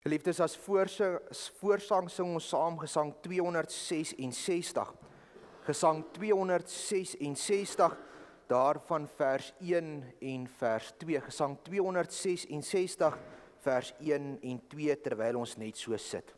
Geliefdes, as voorsang sing ons saam Gesang 266. Gesang 266, daarvan vers 1 en vers 2. Gesang 266, vers 1 en 2, terwyl ons net so sit.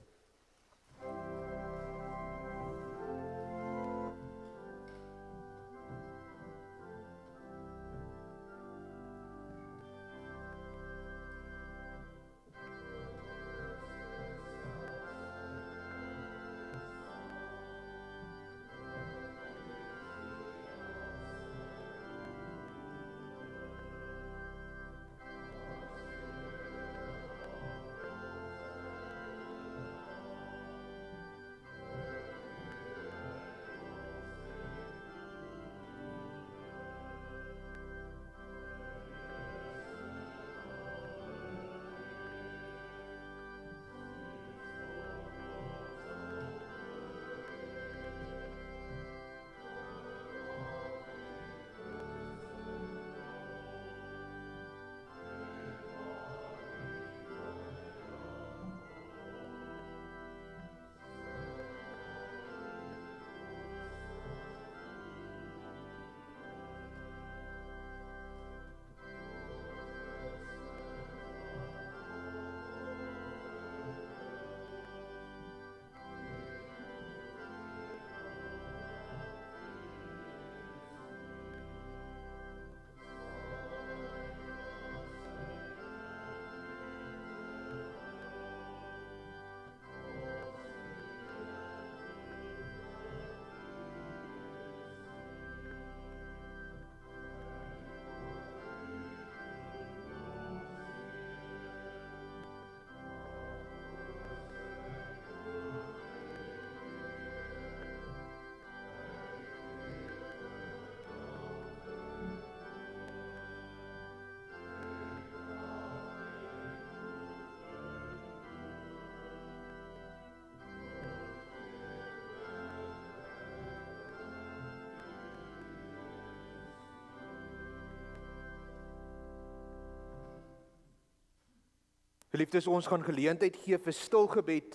Geliefdes, ons gaan geleentheid gee vir stilgebed,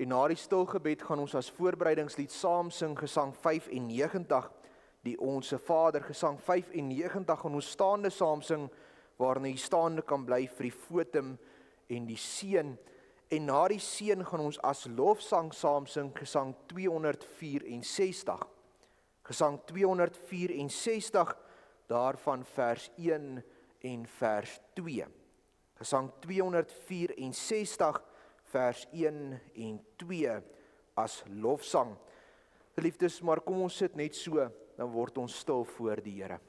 en na die stilgebed gaan ons as voorbereidingslied saam sing Gesang 95, die Onse Vader. Gesang 95 gaan ons staande saam sing, waarin jy staande kan bly vir die fotum en die seën. En na die seën gaan ons as lofsang saam sing Gesang 264. Gesang 264, daarvan vers 1 en vers 2. Gesang 264, vers 1 en 2 as lofsang. Geliefdes, maar kom ons sit net so, dan word ons stil voor die Here.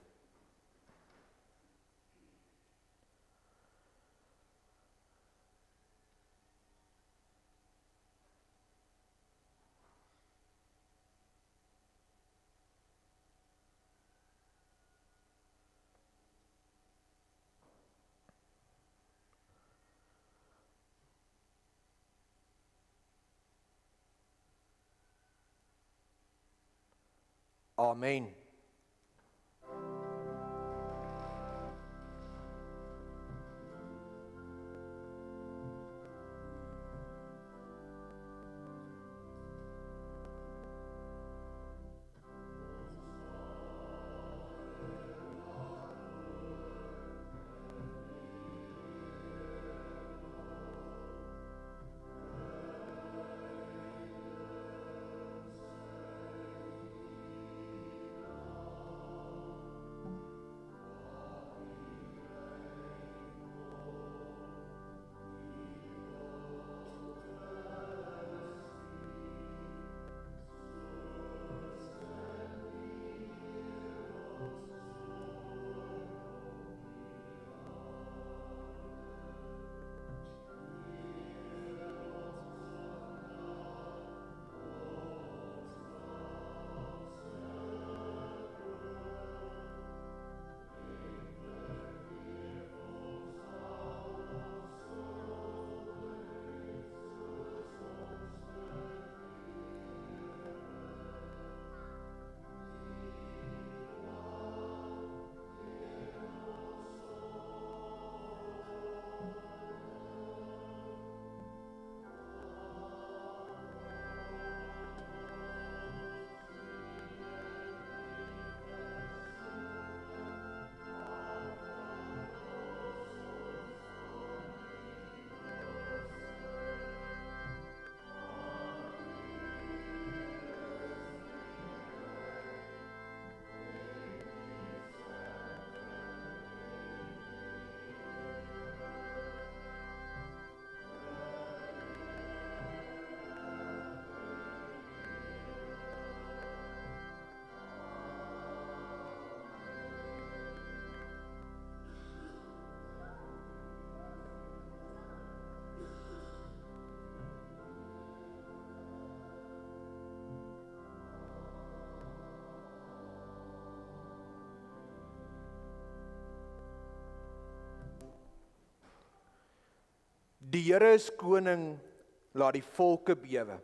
Amen. Die Here is koning, laat die volke bewe.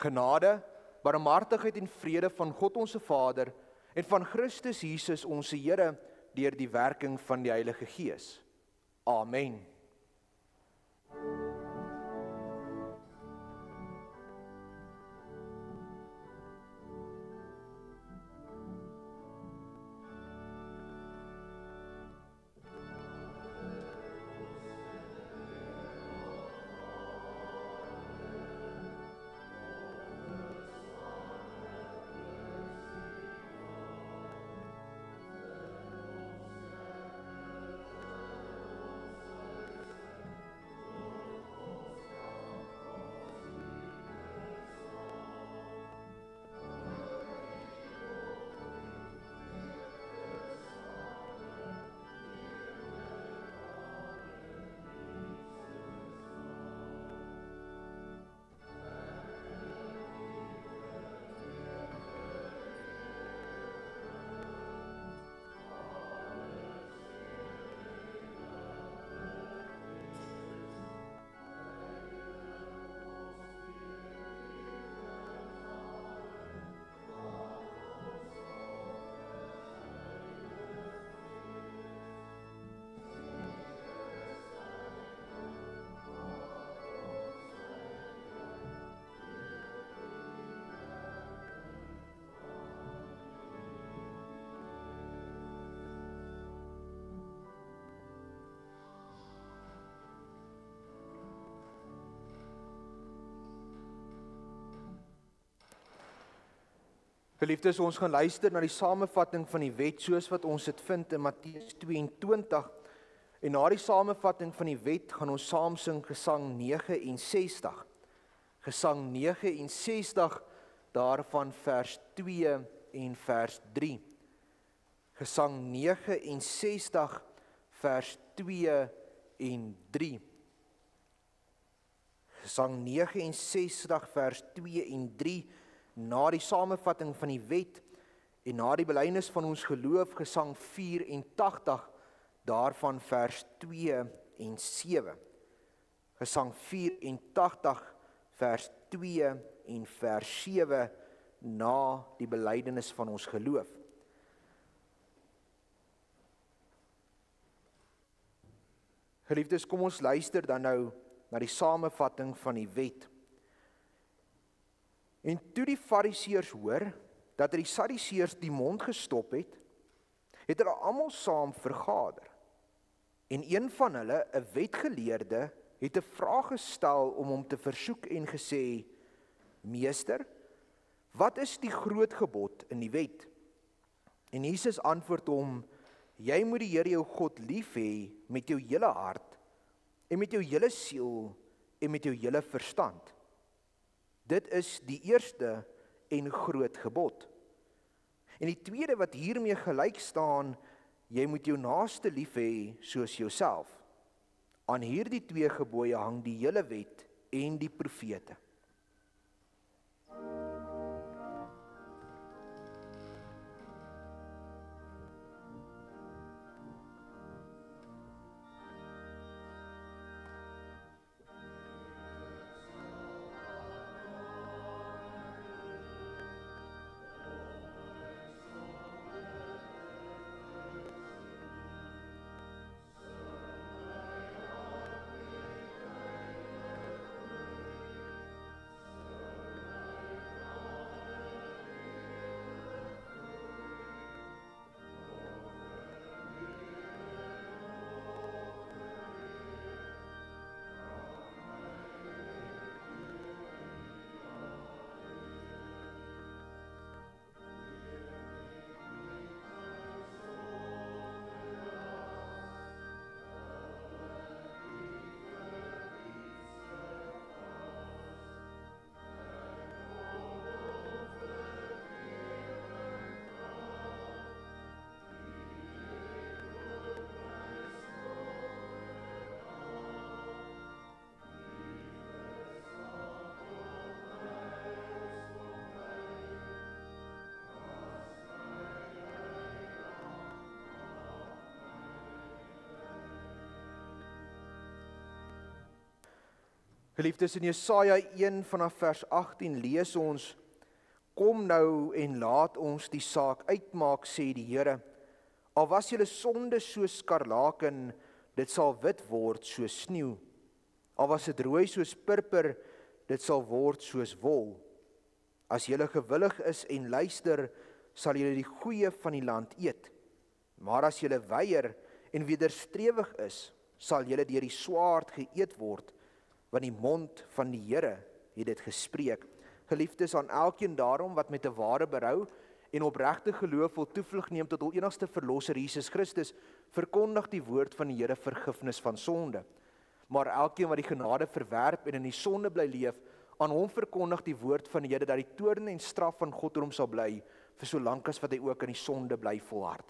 Genade, barmhartigheid en vrede van God ons Vader en van Christus Jesus ons Here deur die werking van die Heilige Gees. Amen. Geliefdes, ons gaan luister na die samevatting van die wet soos wat ons dit vind in Matteus 22. En na die samevatting van die wet gaan ons saam sing Gesang 69. Gesang 69 daarvan vers 2 en vers 3. Gesang 69 vers 2 en 3. Gesang 69 vers 2 en 3. Na die samevatting van die wet en na die belydenis van ons geloof, Gesang 84, daarvan vers 2 en 7. Gesang 84, vers 2 en vers 7, na die belydenis van ons geloof. Geliefdes, kom ons luister dan nou na die samevatting van die wet. En toe die Fariseërs hoor dat die Sadduseërs die mond gestop het, het hulle almal saam vergader. En een van hulle, 'n wetgeleerde, het 'n vraag gestel om hom te versoek en gesê: "Meester, wat is die groot gebod in die wet?" En Jesus antwoord hom: "Jy moet die Here jou God lief hê met jou hele hart en met jou hele siel en met jou hele verstand. Dit is die eerste en groot gebod. En die tweede wat hiermee gelyk staan, jy moet jou naaste lief hê soos jouself. Aan hierdie twee gebooie hang die hele wet en die profete." Geliefdes, in Jesaja 1 vanaf vers 18 lees ons: Kom nou en laat ons die saak uitmaak, sê die Here. Al was julle sonde soos skarlaken, dit sal wit word soos sneeu. Al was dit rooi soos purper, dit sal word soos wol. As julle gewillig is en luister, sal julle die goeie van die land eet. Maar as julle weier en wederstrewig is, sal julle deur die swaard geëet word, want die mond van die Here het dit gespreek. Geliefdes, aan elkeen daarom wat met 'n ware berou en opregte geloof wil toevlug neem tot hul enigste verlosser Jesus Christus, verkondig die woord van die Here vergifnis van sonde. Maar elkeen wat die genade verwerp en in die sonde bly leef, aan hom verkondig die woord van die Here dat die toorn en straf van God oor hom sal bly, vir so lank as wat hy ook in die sonde bly volhard.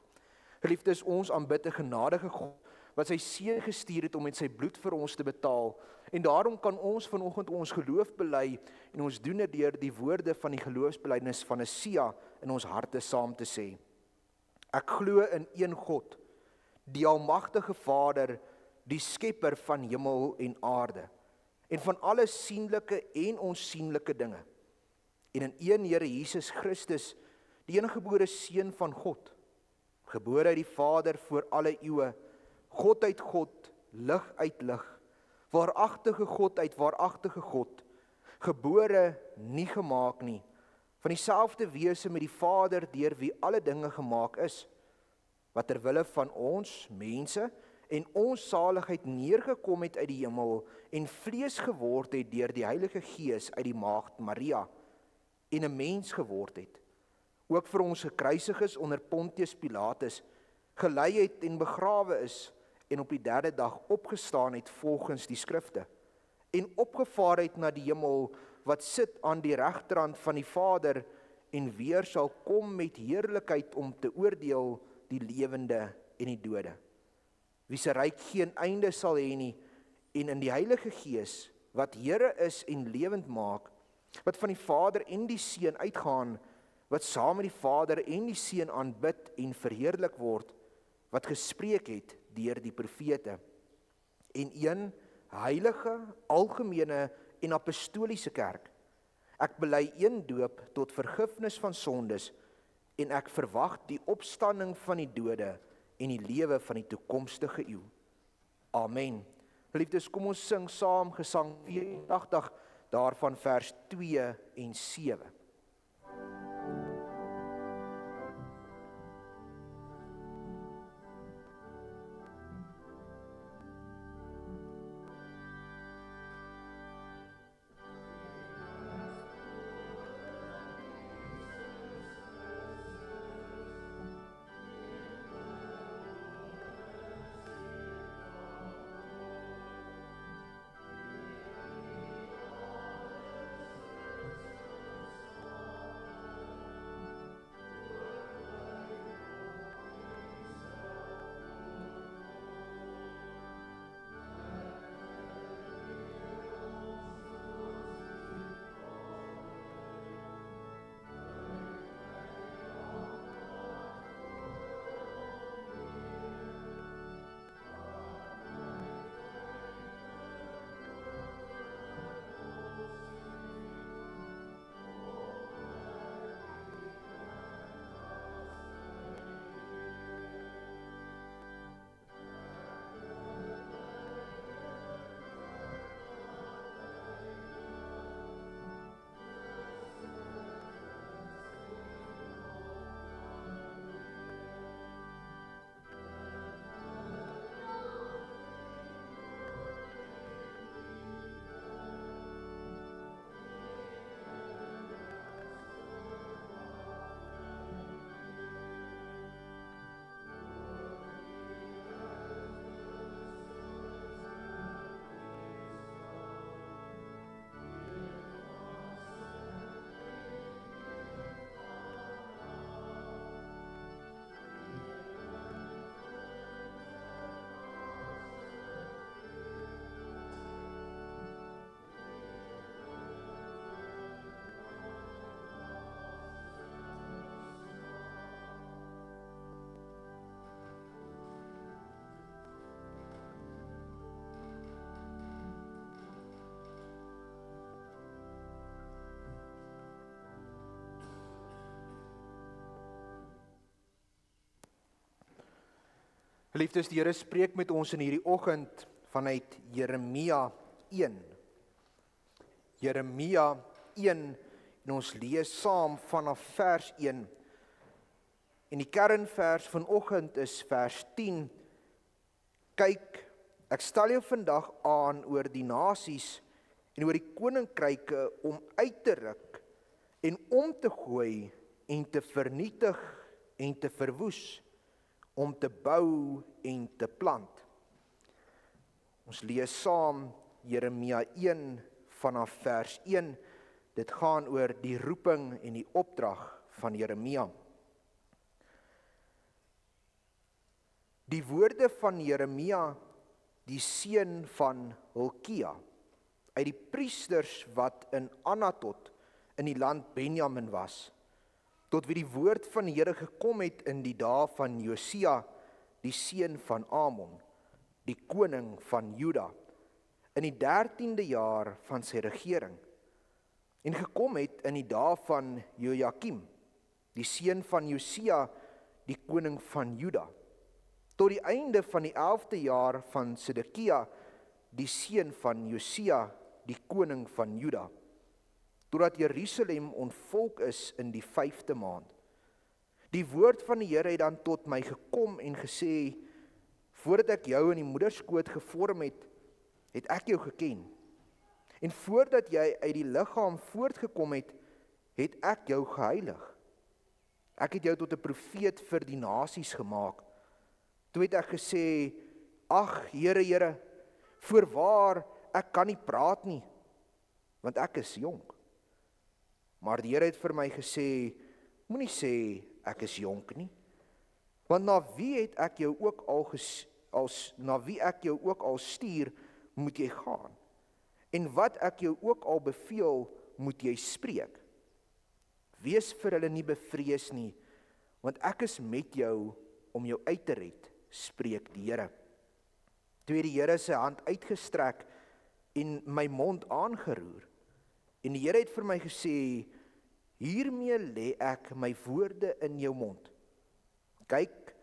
Geliefdes, ons aanbid 'n genadige God, wat sy seun gestuur het om met sy bloed vir ons te betaal, en daarom kan ons vanoggend ons geloof bely, en ons doen dit deur die woorde van die geloofsbelijdenis van 'n Sia in ons harte saam te sê. Ek glo in een God, die almagtige Vader, die skepper van hemel en aarde, en van alle sienlike en onsienlike dinge, en in een Here Jesus Christus, die eniggebore Seun van God, gebore uit die Vader voor alle eeue, God uit God, lig uit lig, waaragtige God uit waaragtige God, gebore, nie gemaak nie, van dieselfde wese met die Vader, deur wie alle dinge gemaak is, wat ter wille van ons, mense, en ons saligheid neergekom het uit die hemel, en vlees geword het deur die Heilige Gees uit die maagd Maria, en 'n mens geword het, ook vir ons gekruisig is onder Pontius Pilatus, gelei het en begrawe is, en op die derde dag opgestaan het volgens die skrifte, en opgevaar het na die hemel, wat sit aan die regterhand van die Vader, en weer sal kom met heerlikheid om te oordeel die lewende en die dode. Wie se ryk geen einde sal hê nie, en in die Heilige Gees, wat Here is en lewend maak, wat van die Vader en die Seun uitgaan, wat saam met die Vader en die Seun aanbid en verheerlik word, wat gespreek het deur die profete, en een heilige, algemene en apostoliese kerk. Ek bely een doop tot vergifnis van sondes, en ek verwag die opstanding van die dode en die lewe van die toekomstige eeu. Amen. Geliefdes, kom ons sing saam Gesang 84, daarvan vers 2 en 7. Geliefdes, die Here spreek met ons in hierdie oggend vanuit Jeremia 1. Jeremia 1, en ons lees saam vanaf vers 1. En die kernvers vanoggend is vers 10. Kyk, ek stel jou vandag aan oor die nasies en oor die koninkryke om uit te ruk en om te gooi en te vernietig en te verwoes, om te bou en te plant. Ons lees saam Jeremia 1 vanaf vers 1. Dit gaan oor die roeping en die opdrag van Jeremia. Die woorde van Jeremia, die seun van Hilkia, uit die priesters wat in Anatot in die land Benjamin was, tot wie die woord van die Here gekom het in die dae van Josia, die seun van Amon, die koning van Juda, in die 13de jaar van sy regering, en gekom het in die dae van Jojakim, die seun van Josia, die koning van Juda, tot die einde van die 11de jaar van Sedekia, die seun van Josia, die koning van Juda, totdat Jerusalem ontvolk is in die 5de maand. Die woord van die Here het dan tot my gekom en gesê, voordat ek jou in die moederskoot gevorm het, het ek jou geken. En voordat jy uit die liggaam voortgekom het, het ek jou geheilig. Ek het jou tot 'n profeet vir die nasies gemaak. Toe het ek gesê, ag Here, Here, voorwaar, ek kan nie praat nie, want ek is jonk. Maar die Here het vir my gesê, moenie sê ek is jonk nie, want na wie ek jou ook al stuur, moet jy gaan. En wat ek jou ook al beveel, moet jy spreek. Wees vir hulle nie bevrees nie, want ek is met jou om jou uit te red, spreek die Here. Toe het die Here sy hand uitgestrek en my mond aangeroer. En die Here het vir my gesê, hiermee lê ek my woorde in jou mond. Kyk,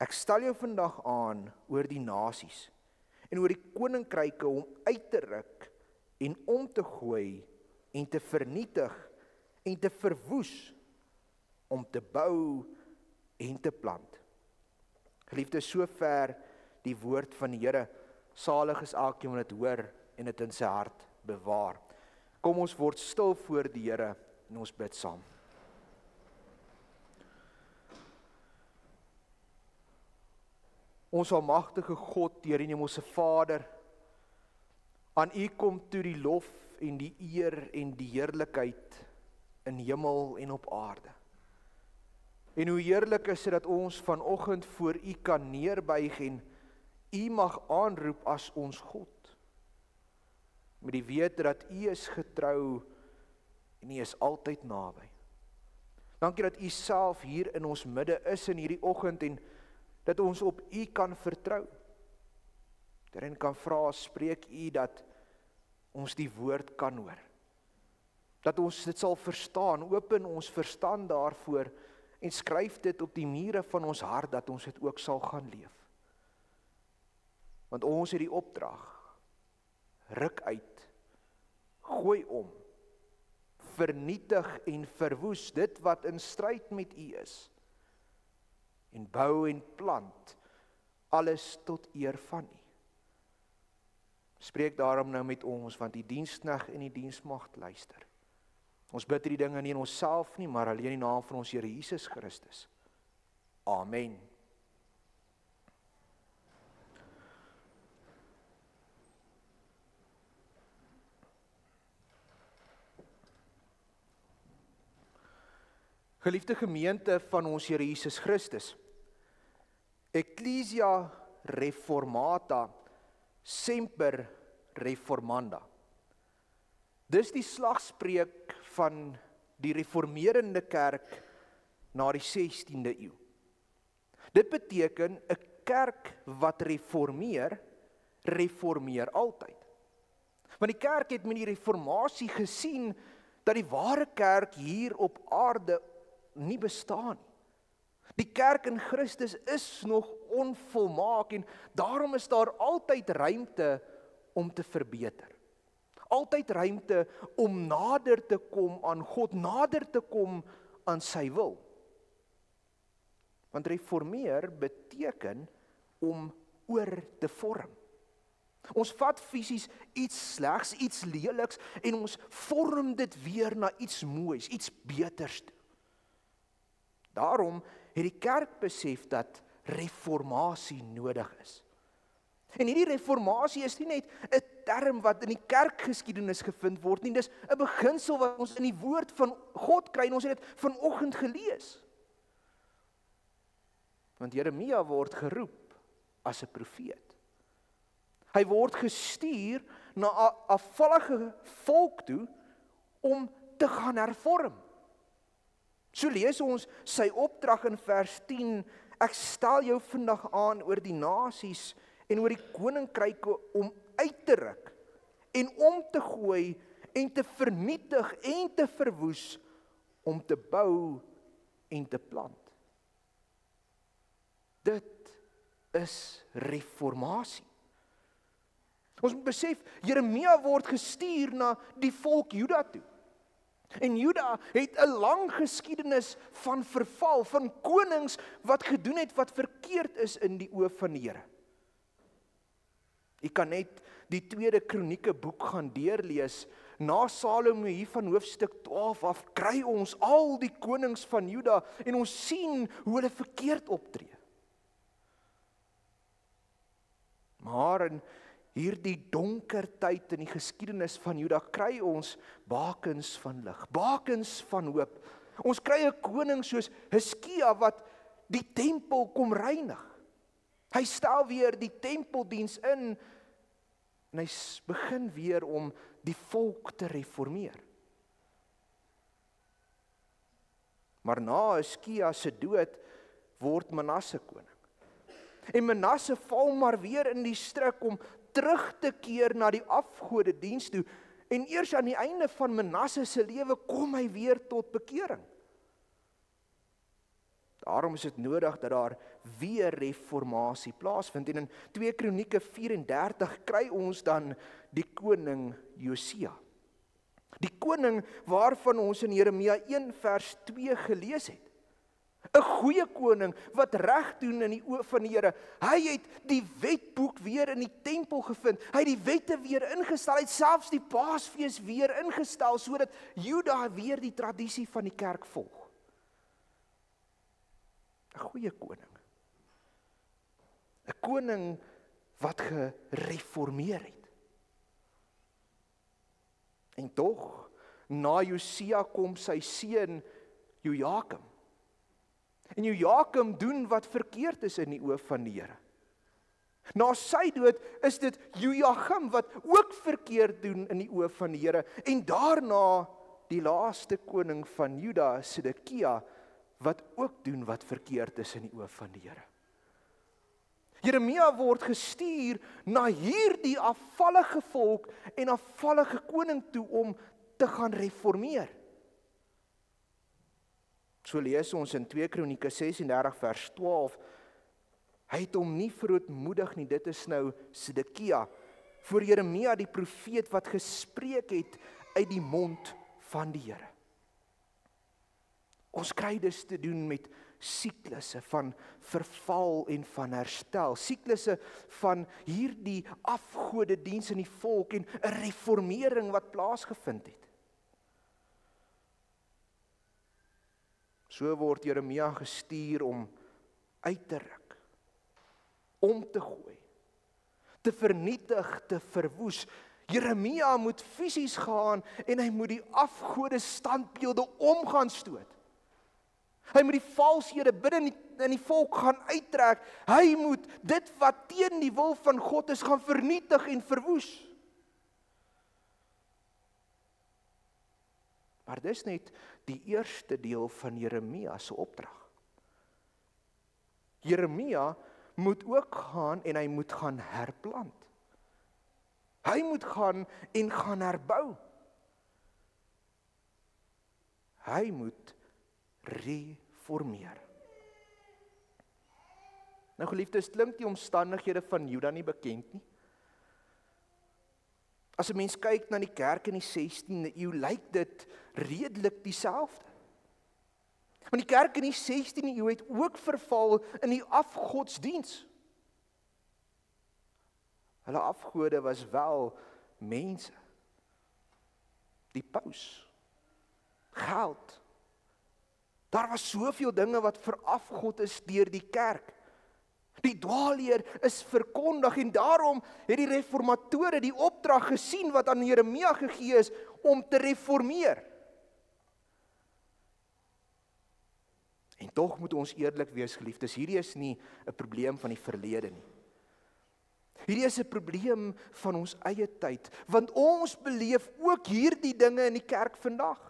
ek stel jou vandag aan oor die nasies en oor die koninkryke om uit te ruk en om te gooi en te vernietig en te verwoes, om te bou en te plant. Geliefdes, sover die woord van die Here. Salig is elkeen wat dit hoor en dit in sy hart bewaar. Kom ons word stil voor die Here en ons bid saam. Ons almagtige God, Here en Hemelse Vader, aan U kom toe die lof en die eer en die heerlikheid in hemel en op aarde. En hoe heerlik is dit dat ons vanoggend voor U kan neerbuig en U mag aanroep as ons God. Met die wete dat U is getrou en U is altyd naby. Dankie dat U self hier in ons midde is in hierdie oggend en dat ons op U kan vertrou. Daarin kan vra, spreek U dat ons die woord kan hoor. Dat ons dit sal verstaan, open ons verstand daarvoor en skryf dit op die mure van ons hart dat ons dit ook sal gaan leef. Want ons het die opdrag, ruk uit, gooi om, vernietig en verwoes dit wat in stryd met U is, en bou en plant, alles tot eer van U. Spreek daarom nou met ons, want die diensknegt en die diensmagd luister. Ons bid hierdie dinge nie in onsself nie, maar alleen in die naam van ons Here Jesus Christus. Amen. Geliefde gemeente van ons Here Jesus Christus, Ecclesia Reformata Semper Reformanda. Dis die slagspreuk van die reformerende kerk na die 16de eeu. Dit beteken 'n kerk wat reformeer, reformeer altyd. Want die kerk het met die reformatie gesien dat die ware kerk hier op aarde nie bestaan nie. Die kerk in Christus is nog onvolmaak en daarom is daar altyd ruimte om te verbeter. Altyd ruimte om nader te kom aan God, nader te kom aan sy wil. Want reformeer beteken om oor te vorm. Ons vat fisies iets slegs, iets leliks en ons vorm dit weer na iets moois, iets beters toe. Daarom het die kerk besef dat reformatie nodig is. En hierdie reformatie is nie net 'n term wat in die kerkgeskiedenis gevind word nie, dis 'n beginsel wat ons in die woord van God kry en ons het dit vanoggend gelees. Want Jeremia word geroep as 'n profeet. Hy word gestuur na 'n afvallige volk toe om te gaan hervorm. So lees ons sy opdrag in vers 10, ek stel jou vandag aan oor die nasies en oor die koninkryke om uit te ruk en om te gooi en te vernietig en te verwoes, om te bou en te plant. Dit is reformatie. Ons moet besef, Jeremia word gestuur na die volk Juda toe. En Juda het 'n lang geskiedenis van verval, van konings wat gedoen het wat verkeerd is in die oë van die Here. Jy kan net die tweede Kronieke boek gaan deurlees. Na Salomo hier van hoofstuk 12 af kry ons al die konings van Juda en ons sien hoe hulle verkeerd optree. Maar in hierdie donker tyd in die geskiedenis van Juda kry ons bakens van lig, bakens van hoop. Ons kry 'n koning soos Hiskia wat die tempel kom reinig. Hy stel weer die tempeldiens in en hy begin weer om die volk te reformeer. Maar na Hiskia se dood word Manasse koning. En Manasse val maar weer in die struik om terug te keer na die afgodediens toe. En eers aan die einde van Manasse se lewe kom hy weer tot bekering. Daarom is dit nodig dat daar weer reformatie plaasvind. En in 2 Kronieke 34 kry ons dan die koning Josia. Die koning waarvan ons in Jeremia 1 vers 2 gelees het. 'n goeie koning wat reg doen in die oë van die Here. Hy het die wetboek weer in die tempel gevind. Hy het die wette weer ingestel. Hy het selfs die Paasfees weer ingestel sodat Juda weer die tradisie van die kerk volg. 'n Goeie koning. 'n Koning wat gereformeer het. En tog, na Josia kom sy seun Jojakim. En Jojakim doen wat verkeerd is in die oë van die Here. Na sy dood is dit Jojagim wat ook verkeerd doen in die oë van die Here. En daarna die laaste koning van Juda, Sedekia, wat ook doen wat verkeerd is in die oë van die Here. Jeremia word gestuur na hierdie afvallige volk en afvallige koning toe om te gaan reformeer. So lees ons in 2 Kronieke 36 vers 12, hy het hom nie verootmoedig nie, dit is nou Sedekia, voor Jeremia die profeet wat gespreek het uit die mond van die Here. Ons kry dus te doen met siklusse van verval en van herstel, siklusse van hierdie afgodediens in die volk en 'n reformering wat plaasgevind het. So word Jeremia gestuur om uit te ruk, om te gooi, te vernietig, te verwoes. Jeremia moet fisies gaan en hy moet die afgode standbeelde omgaan stoot. Hy moet die valshede binne in die volk gaan uittrek. Hy moet dit wat teen die wil van God is gaan vernietig en verwoes. Maar dis net die eerste deel van Jeremia se opdrag. Jeremia moet ook gaan en hy moet gaan herplant. Hy moet gaan en gaan herbou. Hy moet reformeer. Nou geliefdes, klink die omstandighede van Juda nie bekend nie? As 'n mens kyk na die kerk in die 16de eeu, lyk dit redelik dieselfde. Want die kerk in die 16de eeu het ook verval in die afgodsdiens. Hulle afgode was wel mense. Die paus, geld. Daar was soveel dinge wat verafgod is deur die kerk. Die dwaalleer is verkondig en daarom het die reformatore die opdrag gesien wat aan Jeremia gegee is om te reformeer. En tog moet ons eerlik wees, geliefdes, hierdie is nie 'n probleem van die verlede nie. Hierdie is 'n probleem van ons eie tyd, want ons beleef ook hierdie dinge in die kerk vandag.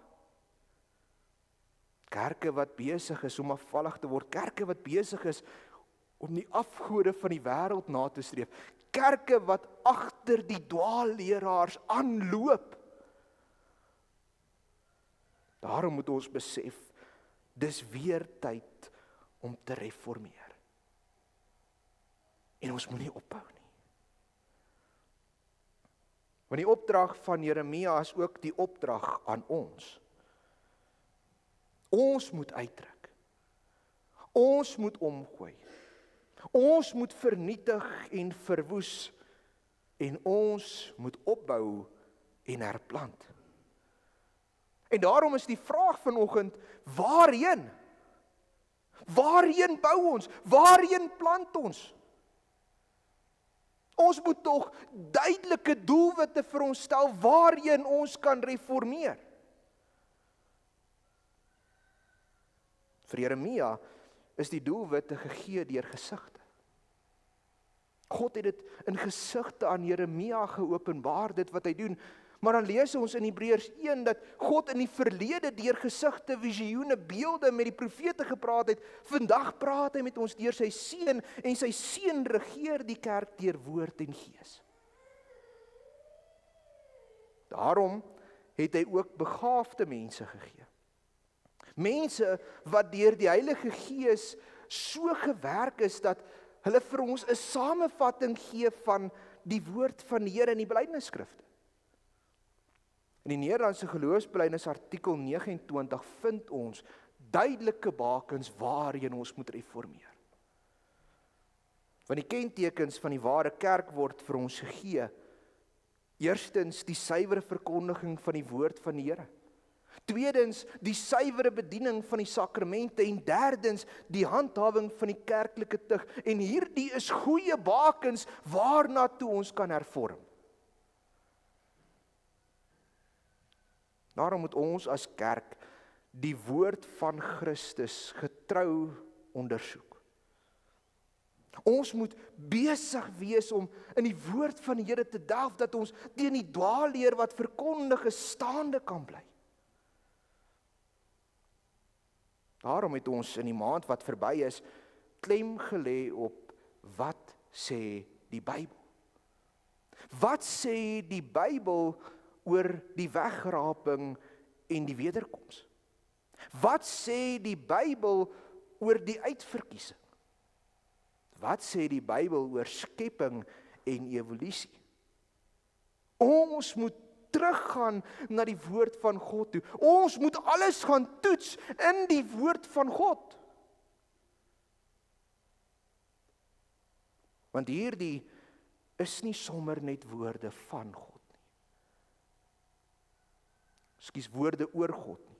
Kerke wat besig is om afvallig te word, kerke wat besig is om die afgode van die wêreld na te streef, kerke wat agter die dwaalleraars aanloop. Daarom moet ons besef, dis weer tyd om te reformeer. En ons moet nie ophou nie. Want die opdrag van Jeremia is ook die opdrag aan ons. Ons moet uittrek. Ons moet omgooi. Ons moet vernietig en verwoes. En ons moet opbou en herplant. En daarom is die vraag vanoggend, waarheen? Waarheen bou ons? Waarheen plant ons? Ons moet tog duidelike doelwitte vir ons stel waarheen ons kan reformeer. Vir Jeremia is die doelwitte gegee deur gesigte. God het dit in gesigte aan Jeremia geopenbaar, dit wat hy doen. Maar dan lees ons in Hebreërs 1 dat God in die verlede deur gesigte, visioene, beelde met die profete gepraat het. Vandag praat hy met ons deur sy seun en sy seun regeer die kerk deur woord en gees. Daarom het hy ook begaafde mense gegee. Mense wat deur die Heilige Gees so gewerk is dat hulle vir ons 'n samevatting gee van die woord van die Here in die belydenisskrifte. In die Nederlandse geloofsbelydenis artikel 29 vind ons duidelike bakens waarheen ons moet reformeer. Want die kentekens van die ware kerk word vir ons gegee. Eerstens die suiwere verkondiging van die woord van die Here. Tweedens die suiwere bediening van die sakramente en derdens die handhawing van die kerklike tug. En hierdie is goeie bakens waarna toe ons kan hervorm. Daarom moet ons as kerk die woord van Christus getrou ondersoek. Ons moet besig wees om in die woord van die Here te delf, dat ons teen die dwaalleer wat verkondig is staande kan bly. Daarom het ons in die maand wat verby is, klem gelê op wat sê die Bybel. Wat sê die Bybel oor die wegraping en die wederkoms? Wat sê die Bybel oor die uitverkiesing? Wat sê die Bybel oor skepping en evolusie? Ons moet teruggaan na die woord van God toe. Ons moet alles gaan toets in die woord van God. Want hierdie is nie sommer net woorde van God. Woorde oor God nie.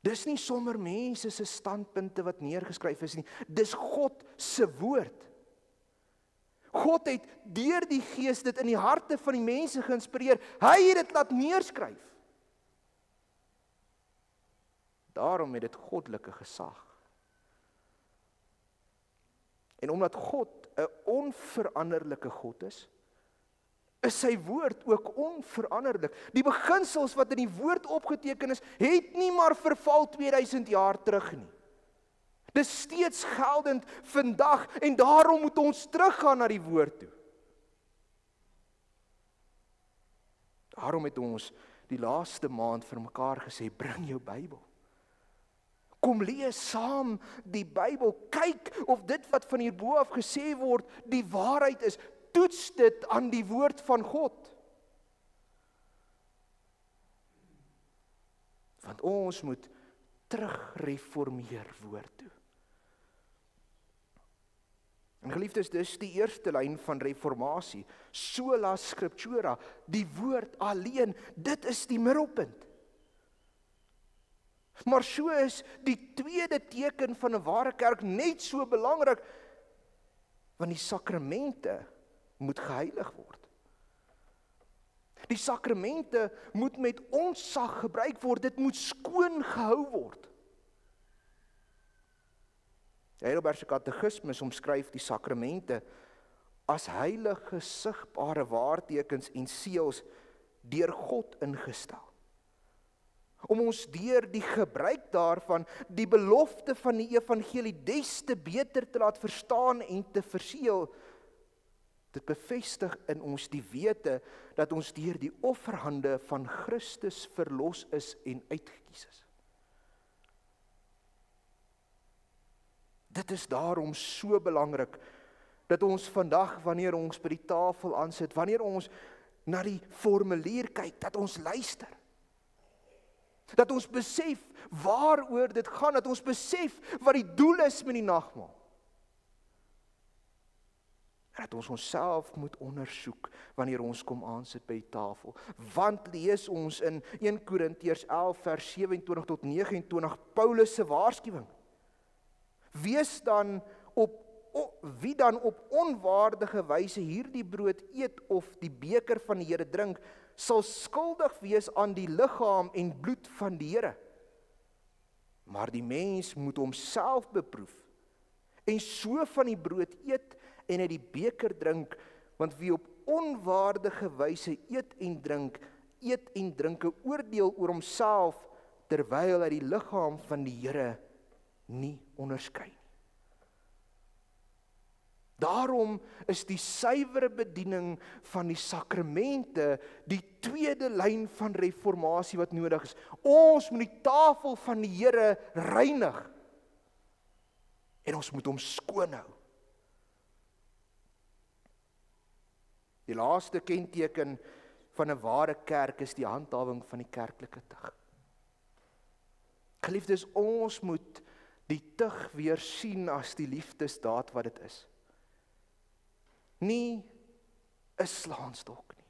Dis nie sommer mense se standpunte wat neergeskryf is nie. Dis God se woord. God het deur die Gees dit in die harte van die mense geïnspireer. Hy het dit laat neerskryf. Daarom het dit goddelike gesag. En omdat God 'n onveranderlike God is sy woord ook onveranderlik. Die beginsels wat in die woord opgeteken is, het nie maar verval 2000 jaar terug nie. Dis steeds geldend vandag en daarom moet ons teruggaan na die woord toe. Daarom het ons die laaste maand vir mekaar gesê, bring jou Bybel. Kom lees saam die Bybel, kyk of dit wat van hierbo af gesê word, die waarheid is. Toets dit aan die woord van God. Want ons moet terugreformeer woord toe. En geliefdes, dis die eerste lyn van reformatie. Sola scriptura, die woord alleen, dit is die middelpunt. Maar so is die tweede teken van 'n ware kerk net so belangrik, want die sakramente moet geheilig word. Die sakramente moet met ontzag gebruik word, dit moet skoon gehou word. Die Heidelbergse Katekismus omskryf die sakramente as heilige sigbare waartekens en seels deur God ingestel. Om ons deur die gebruik daarvan die belofte van die evangelie des te beter te laat verstaan en te verseël. Dit bevestig in ons die wete dat ons deur die offerhande van Christus verlos is en uitgekies is. Dit is daarom so belangrik dat ons vandag, wanneer ons by die tafel aansit, wanneer ons na die formulier kyk, dat ons luister. Dat ons besef waaroor dit gaan, dat ons besef wat die doel is met die nagmaal. En dat ons onsself moet ondersoek wanneer ons kom aansit by die tafel. Want lees ons in 1 Korintiërs 11 vers 27 tot 29 Paulus se waarskuwing. Wie dan op onwaardige wyse hierdie brood eet of die beker van die Here drink, sal skuldig wees aan die liggaam en bloed van die Here. Maar die mens moet homself beproef en so van die brood eet en uit die beker drink, want wie op onwaardige wyse eet en drink 'n oordeel oor homself, terwyl hy die liggaam van die Here nie onderskei nie. Daarom is die suiwere bediening van die sakramente die tweede lyn van reformatie wat nodig is. Ons moet die tafel van die Here reinig en ons moet hom skoon hou. Die laaste kenteken van 'n ware kerk is die handhawing van die kerklike tug. Geliefdes, ons moet die tug weer sien as die liefdesdaad wat dit is. Nie 'n slaanstok nie.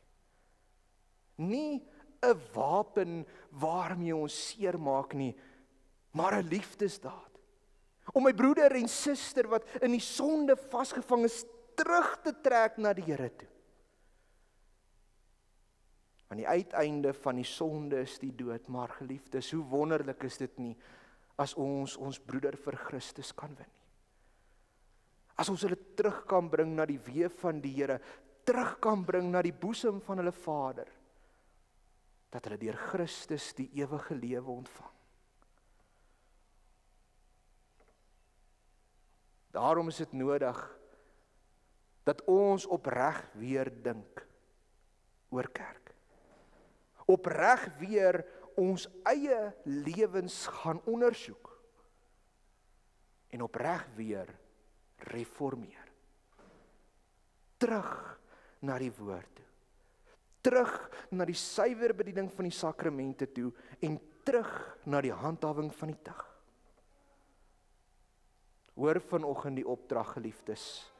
Nie 'n wapen waarmee ons seermaak nie, maar 'n liefdesdaad. Om my broeder en suster wat in die sonde vasgevang is, terug te trek na die Here toe. Want die uiteinde van die sonde is die dood, maar geliefdes, hoe wonderlik is dit nie as ons broeder vir Christus kan wen nie. As ons hulle terug kan bring na die weë van die Here, terug kan bring na die boesem van hulle Vader, dat hulle deur Christus die ewige lewe ontvang. Daarom is dit nodig dat ons opreg weer dink oor kerk. Opreg weer ons eie lewens gaan ondersoek en opreg weer reformeer. Terug na die woord toe. Terug na die suiwer bediening van die sakramente toe en terug na die handhawing van die tug. Hoor vanoggend die opdrag, geliefdes,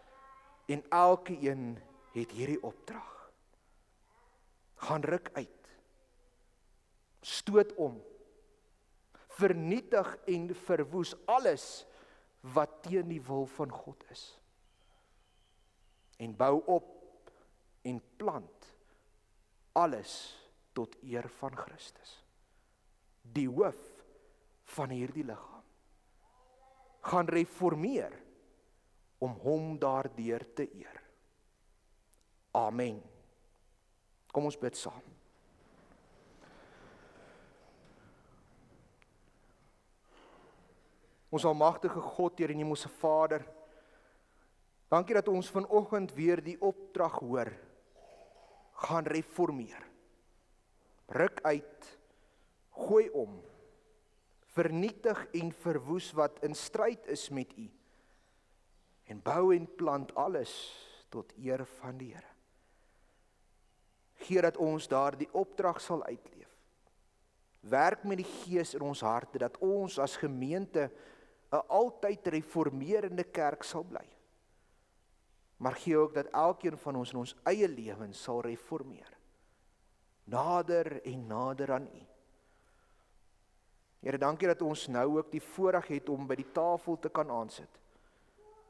en elkeen het hierdie opdrag. Gaan ruk uit. Stoot om, vernietig en verwoes alles wat teen die wil van God is. En bou op en plant alles tot eer van Christus, die hoof van hierdie liggaam. Gaan reformeer om hom daardeur te eer. Amen. Kom ons bid saam. Ons almagtige God, Here en Hemelse Vader, dankie dat ons vanoggend weer die opdrag hoor. Gaan reformeer. Ruk uit, gooi om, vernietig en verwoes wat in stryd is met U, en bou en plant alles tot eer van die Here. Gee dat ons daardie opdrag sal uitleef. Werk met die Gees in ons harte, dat ons as gemeente 'n altyd reformerende kerk sal bly. Maar gee ook dat elkeen van ons in ons eie lewens sal reformeer. Nader en nader aan U. Here, dankie dat ons nou ook die voorreg het om by die tafel te kan aansit.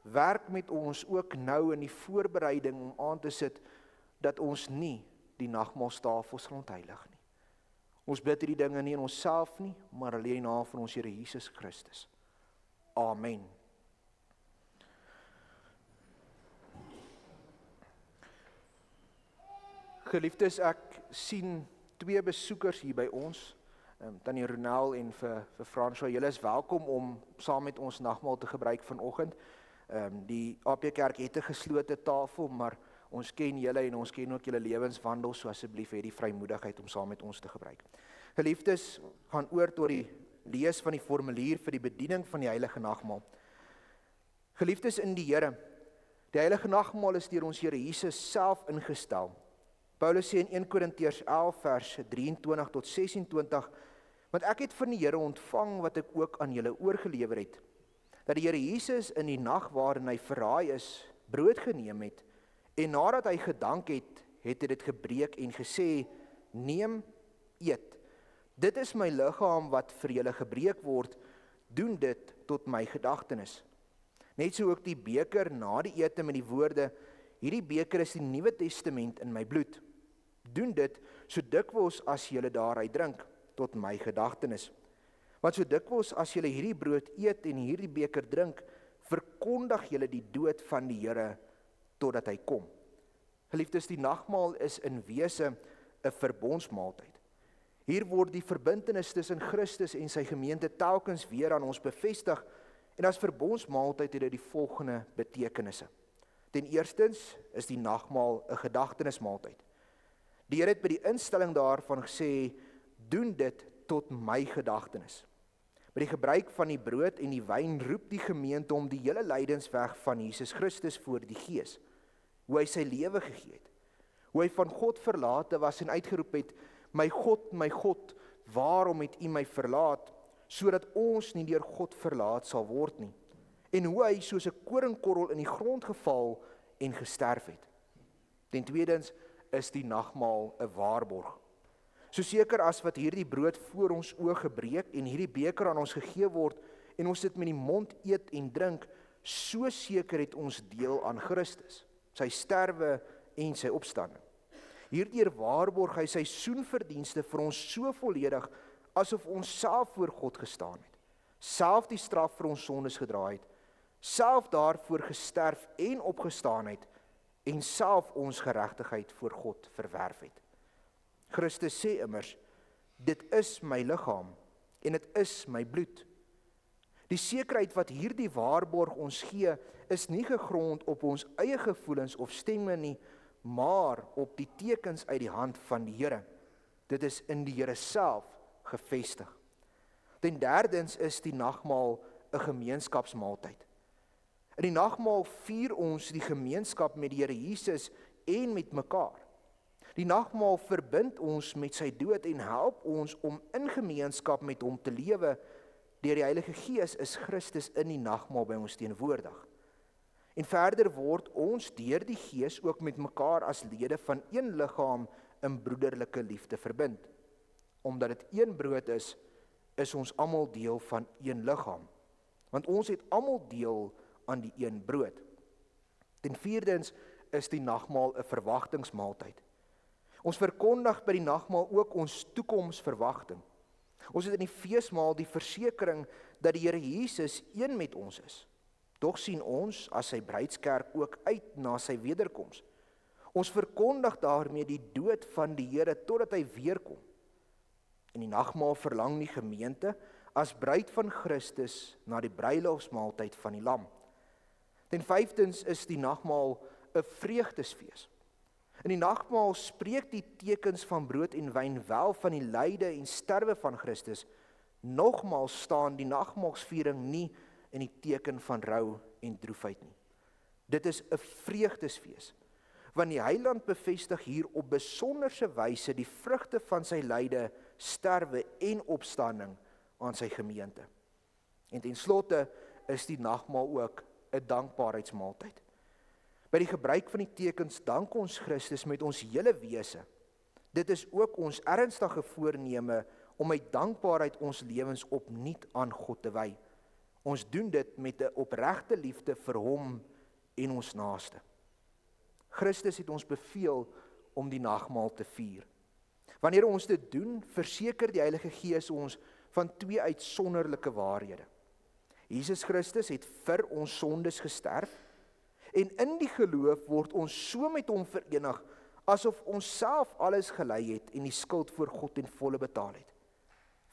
Werk met ons ook nou in die voorbereiding om aan te sit, dat ons nie die nagmaalstafel sal ontheilig nie. Ons bid hierdie dinge nie in onsself nie, maar alleen in die naam van ons Here Jesus Christus. Amen. Geliefdes, ek sien 2 besoekers hier by ons, Tannie Ronel en vir François. Julle is welkom om saam met ons nagmaal te gebruik vanoggend. Die AP Kerk het 'n geslote tafel, maar ons ken julle en ons ken ook julle lewenswandel, so asseblief hê die vrymoedigheid om saam met ons te gebruik. Geliefdes, gaan oor tot die lees van die formulier vir die bediening van die Heilige Nagmaal. Geliefdes in die Here, die Heilige Nagmaal is deur ons Here Jesus self ingestel. Paulus sê in 1 Korintiërs 11 vers 23 tot 26, want ek het van die Here ontvang wat ek ook aan julle oorgelewer het, dat die Here Jesus in die nag waarin hy verraai is, brood geneem het, en nadat hy gedank het, het hy dit gebreek en gesê, neem, eet. Dit is my liggaam wat vir julle gebreek word, doen dit tot my gedagtenis. Net so ook die beker na die ete met die woorde, hierdie beker is die Nuwe Testament in my bloed. Doen dit so dikwels as julle daaruit drink, tot my gedagtenis. Want so dikwels as julle hierdie brood eet en hierdie beker drink, verkondig julle die dood van die Here totdat hy kom. Geliefdes, die nagmaal is in wese 'n verbondsmaaltyd. Hier word die verbintenis tussen Christus en sy gemeente telkens weer aan ons bevestig, en as verbondsmaaltyd het dit die volgende betekenisse. Ten eerstens is die nagmaal 'n gedagtenismaaltyd. Die Here het by die instelling daarvan gesê, doen dit tot my gedagtenis. By die gebruik van die brood en die wyn roep die gemeente om die hele lydensweg van Jesus Christus voor die Gees, hoe hy sy lewe gegee het, hoe hy van God verlate was en uitgeroep het, my God, waarom het U my verlaat, sodat ons nie deur God verlaat sal word nie, en hoe hy soos 'n koringkorrel in die grond geval en gesterf het. Ten tweedens is die nagmaal 'n waarborg. So seker as wat hierdie brood voor ons oë gebreek en hierdie beker aan ons gegee word en ons dit met die mond eet en drink, so seker het ons deel aan Christus, sy sterwe en sy opstanding. Hierdeur waarborg hy sy soenverdienste vir ons so volledig asof ons self voor God gestaan het, self die straf vir ons sondes gedra het, self daarvoor gesterf en opgestaan het en self ons geregtigheid voor God verwerf het. Christus sê immers, dit is my liggaam en dit is my bloed. Die sekerheid wat hierdie waarborg ons gee, is nie gegrond op ons eie gevoelens of stemme nie, maar op die tekens uit die hand van die Here. Dit is in die Here self gevestig. Ten derdens is die nagmaal 'n gemeenskapsmaaltyd. In die nagmaal vier ons die gemeenskap met die Here Jesus en met mekaar. Die nagmaal verbind ons met sy dood en help ons om in gemeenskap met hom te lewe. Deur die Heilige Gees is Christus in die nagmaal by ons teenwoordig. En verder word ons deur die Gees ook met mekaar as lede van een liggaam in broederlike liefde verbind. Omdat dit een brood is, is ons almal deel van een liggaam. Want ons het almal deel aan die een brood. Ten vierdens is die nagmaal 'n verwagtingsmaaltyd. Ons verkondig by die nagmaal ook ons toekomsverwagting. Ons het in die feesmaal die versekering dat die Here Jesus een met ons is. Tog sien ons as sy bruidskerk ook uit na sy wederkoms. Ons verkondig daarmee die dood van die Here totdat hy weer kom. In die nagmaal verlang die gemeente as bruid van Christus na die bruilofsmaaltyd van die Lam. Ten vyftens is die nagmaal 'n vreugdesfees. In die nagmaal spreek die tekens van brood en wyn wel van die lyde en sterwe van Christus, Nogmaals staan die nagmaalsviering nie in die teken van rou en droefheid nie. Dit is 'n vreugdesfees, want die Heiland bevestig hier op besonderse wyse die vrugte van sy lyde, sterwe en opstanding aan sy gemeente. En ten slotte is die nagmaal ook 'n dankbaarheidsmaaltyd. By die gebruik van die tekens dank ons Christus met ons hele wese. Dit is ook ons ernstige voorneme om uit dankbaarheid ons lewens opnuut aan God te wy. Ons doen dit met 'n opregte liefde vir hom en ons naaste. Christus het ons beveel om die nagmaal te vier. Wanneer ons dit doen, verseker die Heilige Gees ons van twee uitsonderlike waarhede. Jesus Christus het vir ons sondes gesterf, en in die geloof word ons so met hom verenig, asof ons self alles gelei het en die skuld voor God ten volle betaal het.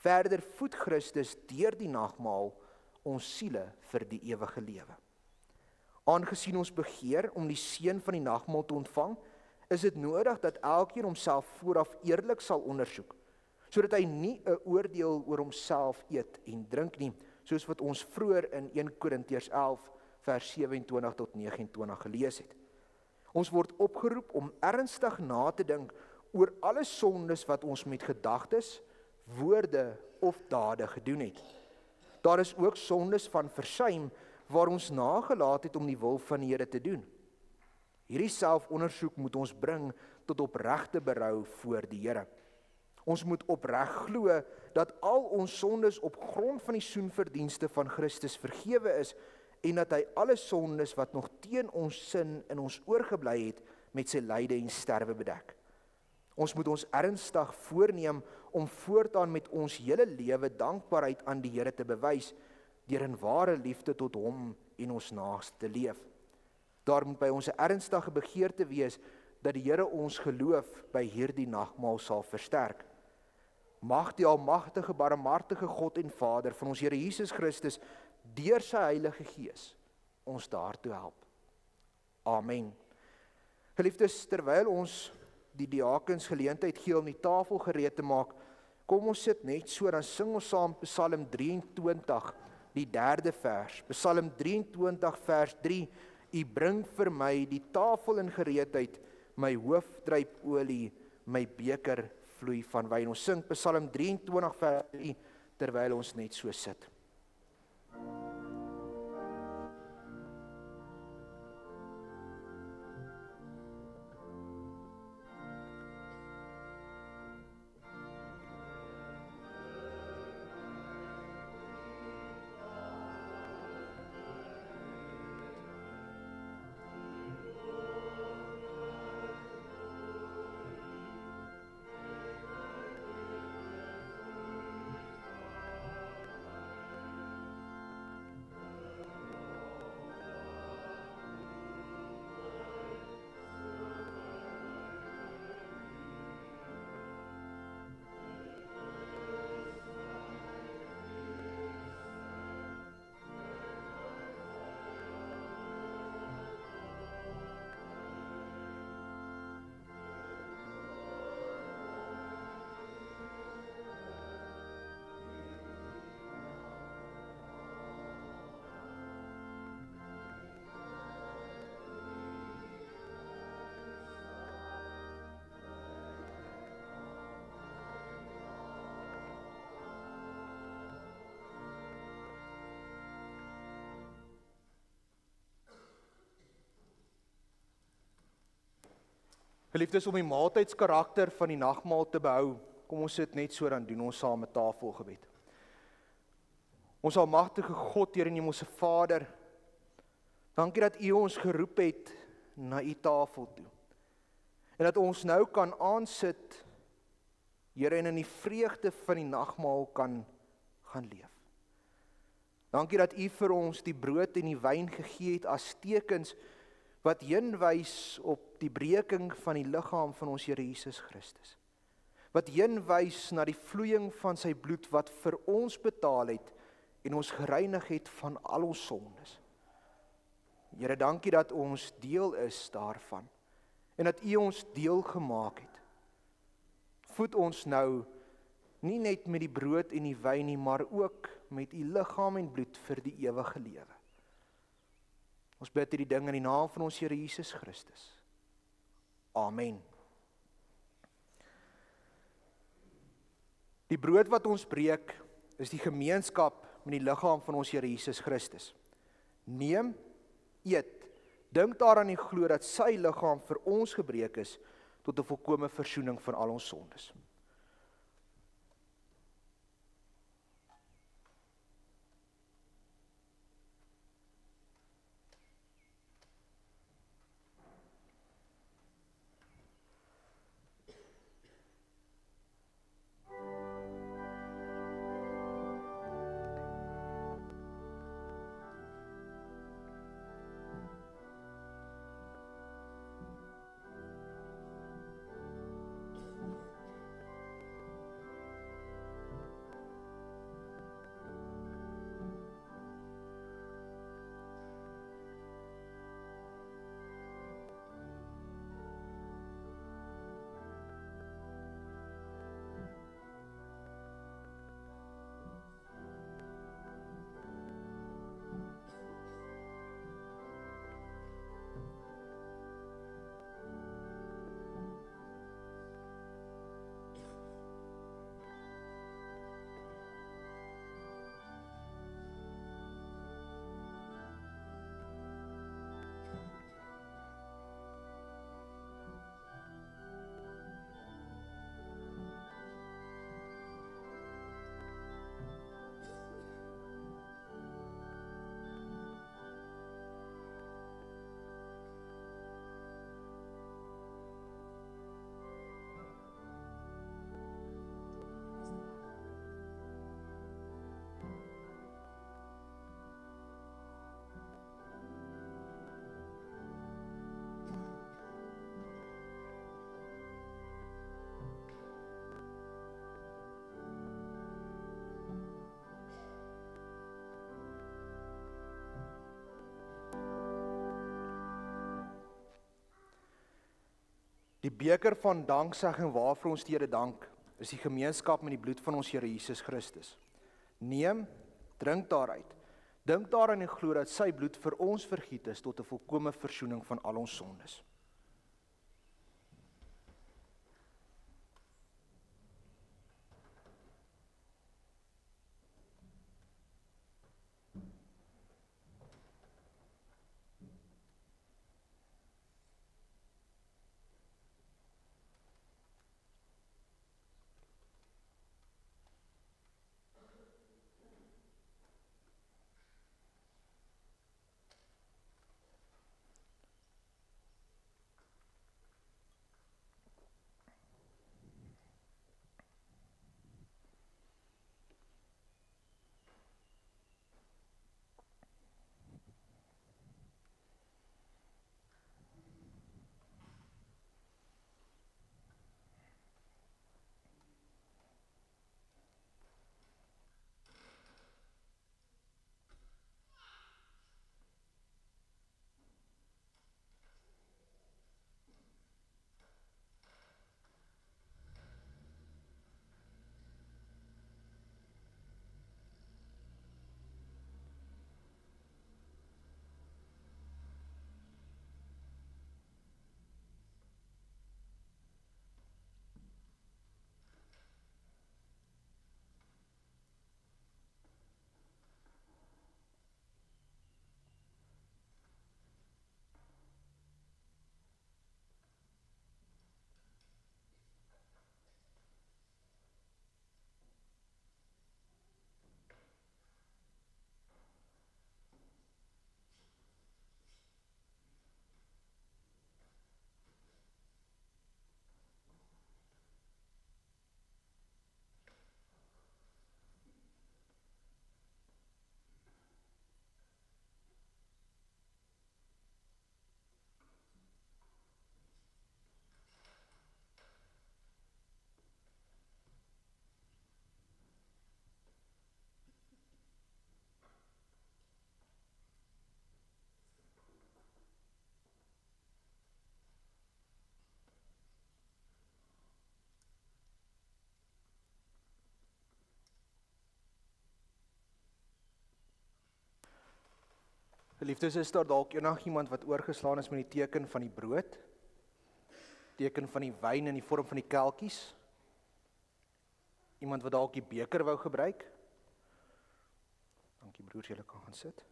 Verder voed Christus deur die nagmaal ons siele vir die ewige lewe. Aangesien ons begeer om die seën van die nagmaal te ontvang, is dit nodig dat elkeen homself vooraf eerlik sal ondersoek, sodat hy nie 'n oordeel oor homself eet en drink nie, soos wat ons vroeër in 1 Korintiërs 11 vers 27 tot 29 gelees het. Ons word opgeroep om ernstig na te dink oor alle sondes wat ons met gedagtes, woorde of dade gedoen het. Daar is ook sondes van versuim waar ons nagelaat het om die wil van die Here te doen. Hierdie selfondersoek moet ons bring tot opregte berou voor die Here. Ons moet opreg glo dat al ons sondes op grond van die soenverdienste van Christus vergewe is en dat hy alle sondes wat nog teen ons sin in ons oorgebly het met sy lyde en sterwe bedek. Ons moet ons ernstig voorneem om voortaan met ons hele lewe dankbaarheid aan die Here te bewys deur in ware liefde tot hom en ons naaste te leef. Daar moet by ons 'n ernstige begeerte wees dat die Here ons geloof by hierdie nagmaal sal versterk. Mag die almagtige, barmhartige God en Vader van ons Here Jesus Christus deur sy Heilige Gees ons daartoe help. Amen. Geliefdes, terwyl ons die diakens geleentheid gee om die tafel gereed te maak, kom ons sit net so, dan sing ons saam Psalm 23, die 3de vers. Psalm 23 vers 3, U bring vir my die tafel in gereedheid, my hoof druip olie, my beker vloei van wyn. Ons sing Psalm 23 vers 3, terwyl ons net so sit. Geliefdes, om die maaltydskarakter van die nagmaal te behou, kom ons sit net so, dan doen ons saam 'n tafelgebed. Ons almagtige God, Here en Hemelse Vader, dankie dat U ons geroep het na U tafel toe. En dat ons nou kan aansit, Here, en in die vreugde van die nagmaal kan gaan leef. Dankie dat U vir ons die brood en die wyn gegee het as tekens wat heenwys op die breking van die liggaam van ons Here Jesus Christus. Wat heenwys na die vloeiing van sy bloed wat vir ons betaal het en ons gereinig het van al ons sondes. Here, dankie dat ons deel is daarvan en dat U ons deel gemaak het. Voed ons nou nie net met die brood en die wyn nie, maar ook met u liggaam en bloed vir die ewige lewe. Ons bid hierdie ding in die naam van ons Here Jesus Christus. Amen. Die brood wat ons breek, is die gemeenskap met die liggaam van ons Here Jesus Christus. Neem, eet, dink daaraan en glo dat sy liggaam vir ons gebreek is, tot 'n volkomme versoening van al ons sondes. Die beker van danksegging waarvoor ons die Here dank, is die gemeenskap met die bloed van ons Here Jesus Christus. Neem, drink daaruit. Dink daaraan en glo dat sy bloed vir ons vergiet is tot 'n volkomme versoening van al ons sondes. Geliefdes, is daar dalk enigiemand wat oorgeslaan is met die teken van die brood? Teken van die wyn in die vorm van die kelkies? Iemand wat dalk die beker wou gebruik? Dankie broers, julle kan gaan sit.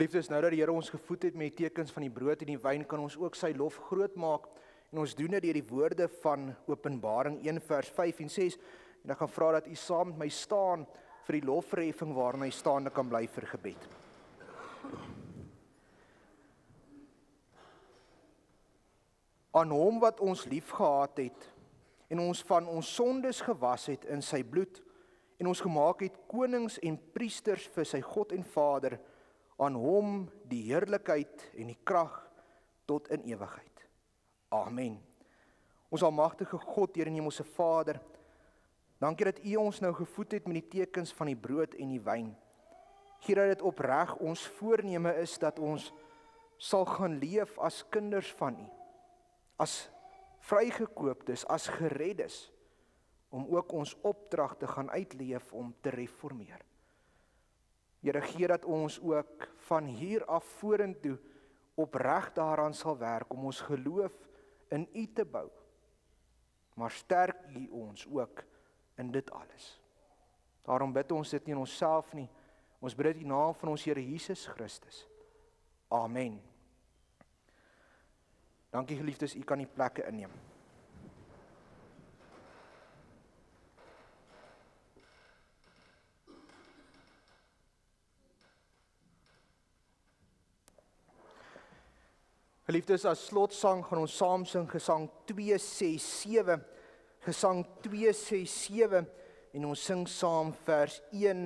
Liefdes, nou dat die Here ons gevoed het met die tekens van die brood en die wyn, kan ons ook sy lof groot maak, en ons doen dit deur die woorde van Openbaring 1 vers 5 en 6, en ek gaan vra dat u saam met my staan vir die lofverheffing waarin hy staande kan bly vir gebed. Aan hom wat ons lief gehad het, en ons van ons sondes gewas het in sy bloed, en ons gemaak het konings en priesters vir sy God en Vader, aan hom die heerlikheid en die krag tot in ewigheid. Amen. Ons almagtige God, Here en Hemelse Vader, dankie dat U ons nou gevoed het met die tekens van die brood en die wyn. Here, dat dit opreg ons voorneme is dat ons sal gaan leef as kinders van U, as vrygekooptes, as gereddes, om ook ons opdrag te gaan uitleef om te reformeer. Here, gee dat ons ook van hier af vorentoe opreg daaraan sal werk om ons geloof in U te bou. Maar sterk U ons ook in dit alles. Daarom bid ons dit nie in onsself nie. Ons bid dit in die naam van ons Here Jesus Christus. Amen. Dankie geliefdes, U kan die plekke inneem. Geliefdes, as slotsang gaan ons saam sing gesang 267, gesang 267, en ons sing saam vers 1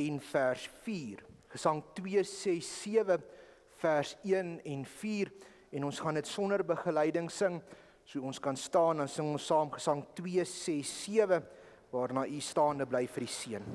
en vers 4. Gesang 267, vers 1 en 4, en ons gaan dit sonder begeleiding sing, so ons kan staan, dan sing ons saam gesang 267, waarna u staande bly vir die seën.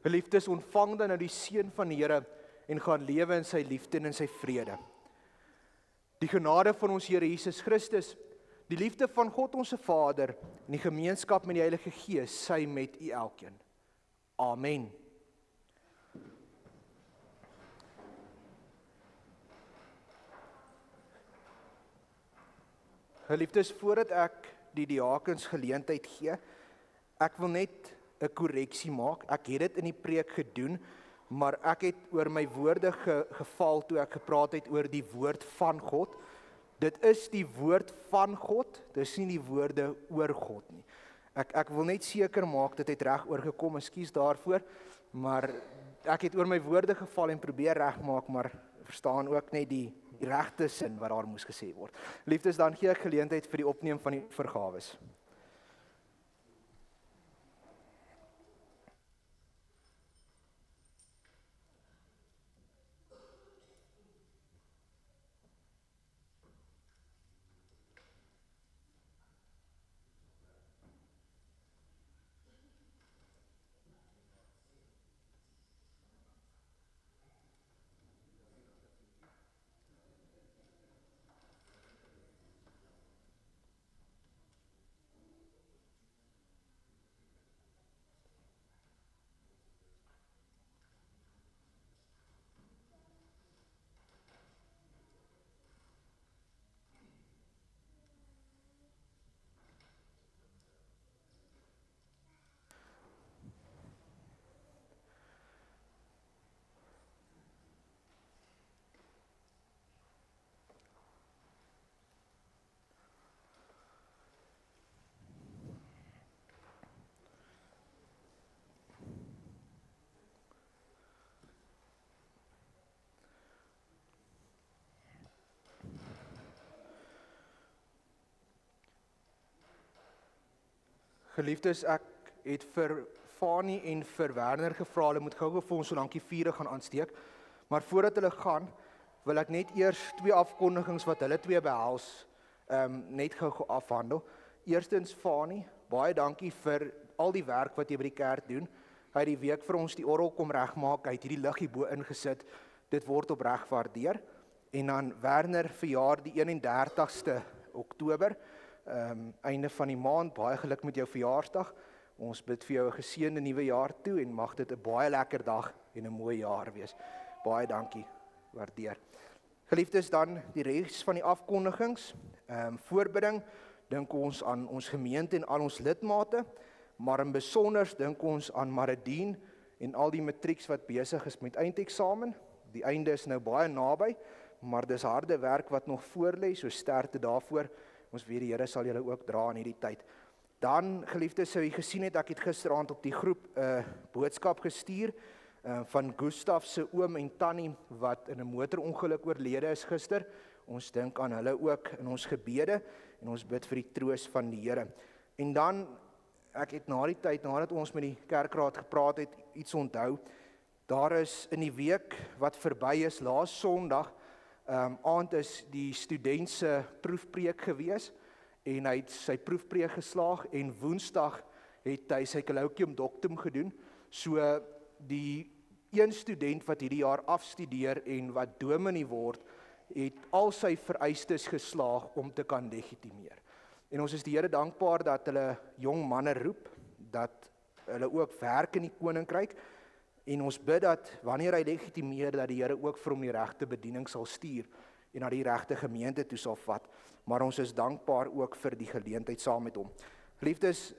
Geliefdes, ontvang dan nou die seën van die Here en gaan lewe in sy liefde en in sy vrede. Die genade van ons Here Jesus Christus, die liefde van God ons Vader en die gemeenskap met die Heilige Gees sy met u elkeen. Amen. Geliefdes, voordat ek die diakens geleentheid gee, ek wil net 'n korreksie maak. Ek het dit in die preek gedoen, maar ek het oor my woorde geval toe ek gepraat het oor die woord van God. Dit is die woord van God, dis nie die woorde oor God nie. Ek wil net seker maak dit het reg oorgekom, ekskuus daarvoor, maar ek het oor my woorde geval en probeer regmaak, maar verstaan ook net die regte sin wat daar moes gesê word. Liefdes, dan gee ek geleentheid vir die opneem van die vergawes. Geliefdes, ek het vir Fani en vir Werner gevra, hulle moet gou vir ons so lank die vuure gaan aansteek, maar voordat hulle gaan, wil ek net eers 2 afkondigings wat hulle 2 behels, net gou afhandel. Eerstens Fani, baie dankie vir al die werk wat jy by die kerk doen. Hy het die week vir ons die orgel kom regmaak, hy het hierdie lig hierbo ingesit, dit word opreg gewaardeer. En dan Werner verjaar die 31ste Oktober, einde van die maand, baie geluk met jou verjaarsdag. Ons bid vir jou 'n geseënde nuwe jaar toe en mag dit 'n baie lekker dag en 'n mooi jaar wees. Baie dankie, waardeer. Geliefdes, dan die res van die afkondigings, voorbidding, dink ons aan ons gemeente en al ons lidmate, maar in besonder dink ons aan Maridien en al die matrieks wat besig is met eindeksamen. Die einde is nou baie naby, maar dis harde werk wat nog voorlê, so sterkte daarvoor. Ons weet die Here sal julle ook dra in hierdie tyd. Dan, geliefdes, sou jy gesien het, ek het gisteraand op die groep 'n boodskap gestuur van Gustaf se oom en tannie wat in 'n motorongeluk oorlede is gister. Ons dink aan hulle ook in ons gebede en ons bid vir die troos van die Here. En dan, ek het na die tyd, nadat ons met die kerkraad gepraat het, iets onthou. Daar is in die week wat verby is, laas Sondag, aand is die student se proefpreek gewees en hy het sy proefpreek geslaag en Woensdag het hy sy colloquium doctum gedoen. So die een student wat hierdie jaar afstudeer en wat dominee word, het al sy vereistes geslaag om te kan legitimeer. En ons is die Here dankbaar dat hulle jong manne roep, dat hulle ook werk in die koninkryk. En ons bid dat wanneer hy legitimeer, dat die Here ook vir hom die regte bediening sal stuur en na die regte gemeente toe sal vat. Maar ons is dankbaar ook vir die geleentheid saam met hom. Geliefdes,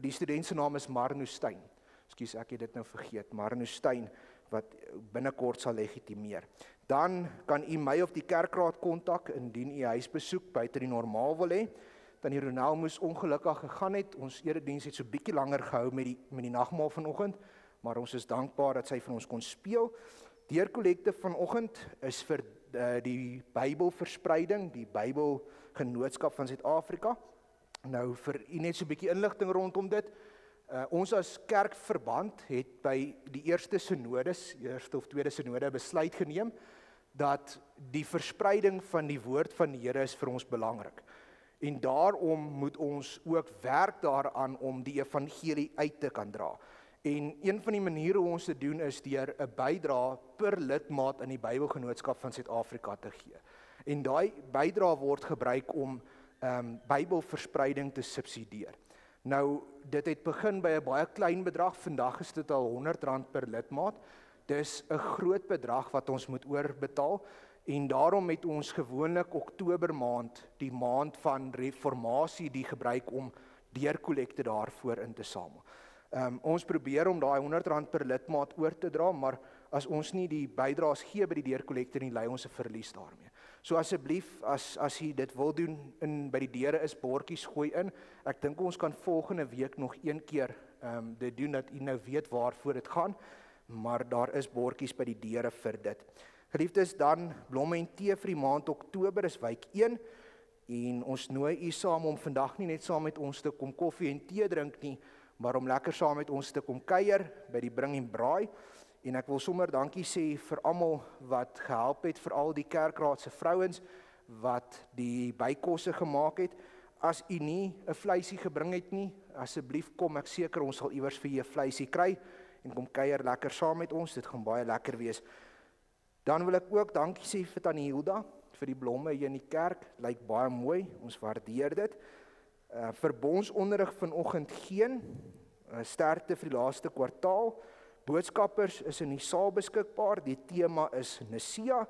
die student se naam is Marno Steyn. Ekskuus, ek het dit nou vergeet. Marno Steyn wat binnekort sal legitimeer. Dan kan u my of die kerkraad kontak indien u huisbesoek buite die normaal wil hê. Dan die Ronel moes ongelukkig gegaan het. Ons erediens het so bietjie langer gehou met die nagmaal vanoggend. Maar ons is dankbaar dat sy vir ons kon speel. Deurkollekte vanoggend is vir die Bybelverspreiding, die Bybelgenootskap van Suid-Afrika. Nou vir u net so 'n bietjie inligting rondom dit. Ons as kerkverband het by die eerste of tweede sinode besluit geneem dat die verspreiding van die woord van die Here is vir ons belangrik. En daarom moet ons ook werk daaraan om die evangelie uit te kan dra. En een van die maniere hoe ons dit doen is deur 'n bydrae per lidmaat in die Bybelgenootskap van Suid-Afrika te gee. En daai bydrae word gebruik om Bybelverspreiding te subsidieer. Nou, dit het begin by 'n baie klein bedrag, vandag is dit al R100 per lidmaat. Dis 'n groot bedrag wat ons moet oorbetaal en daarom het ons gewoonlik Oktober maand, die maand van reformatie, die gebruik om deurkollekte daarvoor in te samel. Ons probeer om daai R100 per lidmaat oor te dra, maar as ons nie die bydraes gee by die deurkollekte nie, lei ons 'n verlies daarmee. So asseblief, as jy dit wil doen, by die deure is bordjies, gooi in. Ek dink ons kan volgende week nog een keer dit doen, dat jy nou weet waarvoor dit gaan, maar daar is bordjies by die deure vir dit. Geliefdes, dan blomme en tee vir die maand Oktober is week 1, en ons nooi u saam om vandag nie net saam met ons te kom koffie en tee drink nie, maar om lekker saam met ons te kom kuier by die Bring en Braai. En ek wil sommer dankie sê vir almal wat gehelp het, veral die kerkraadse vrouens wat die bykosse gemaak het. As u nie 'n vleisie gebring het nie, asseblief kom, ek seker ons sal iewers vir u 'n vleisie kry en kom kuier lekker saam met ons. Dit gaan baie lekker wees. Dan wil ek ook dankie sê vir Tannie Hilda vir die blomme hier in die kerk. Lyk baie mooi, ons waardeer dit. Verbondsonderrig vanoggend geen. Sterkte vir die laaste kwartaal. Boodskappers is in die saal beskikbaar. Die tema is Nisea,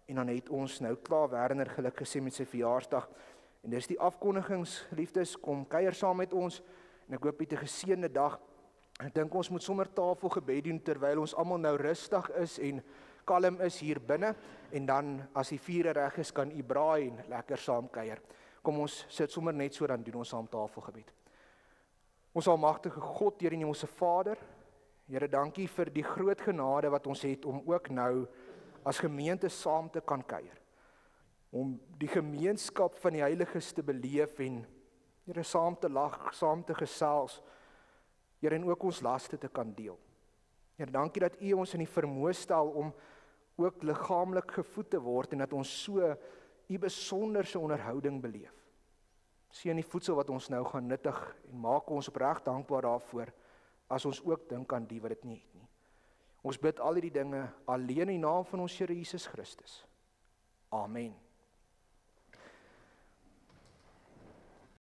en dan het ons nou klaar Werner geluk gesê met sy verjaarsdag. En dis die afkondigings, liefdes, kom kuier saam met ons, en ek hoop jy 'n geseënde dag. Ek dink ons moet sommer tafelgebed doen, terwyl ons almal nou rustig is, en kalm is hier binne, en dan, as die vure reg is, kan u braai, en lekker saam kuier. Kom ons sit sommer net so, dan doen ons saam tafelgebed. Ons almagtige God, Here en Hemelse Vader, Here, dankie vir die groot genade wat ons het om ook nou as gemeente saam te kan kuier. Om die gemeenskap van die heiliges te beleef en, Here, saam te lag, saam te gesels, Here, en ook ons laste te kan deel. Here, dankie dat U ons in die vermoë stel om ook liggaamlik gevoed te word en dat ons so U besonderse onderhouding beleef. Seën die voedsel wat ons nou gaan nuttig en maak ons opreg dankbaar daarvoor, as ons ook dink aan die wat dit nie het nie. Ons bid al hierdie dinge alleen in die naam van ons Here Jesus Christus. Amen.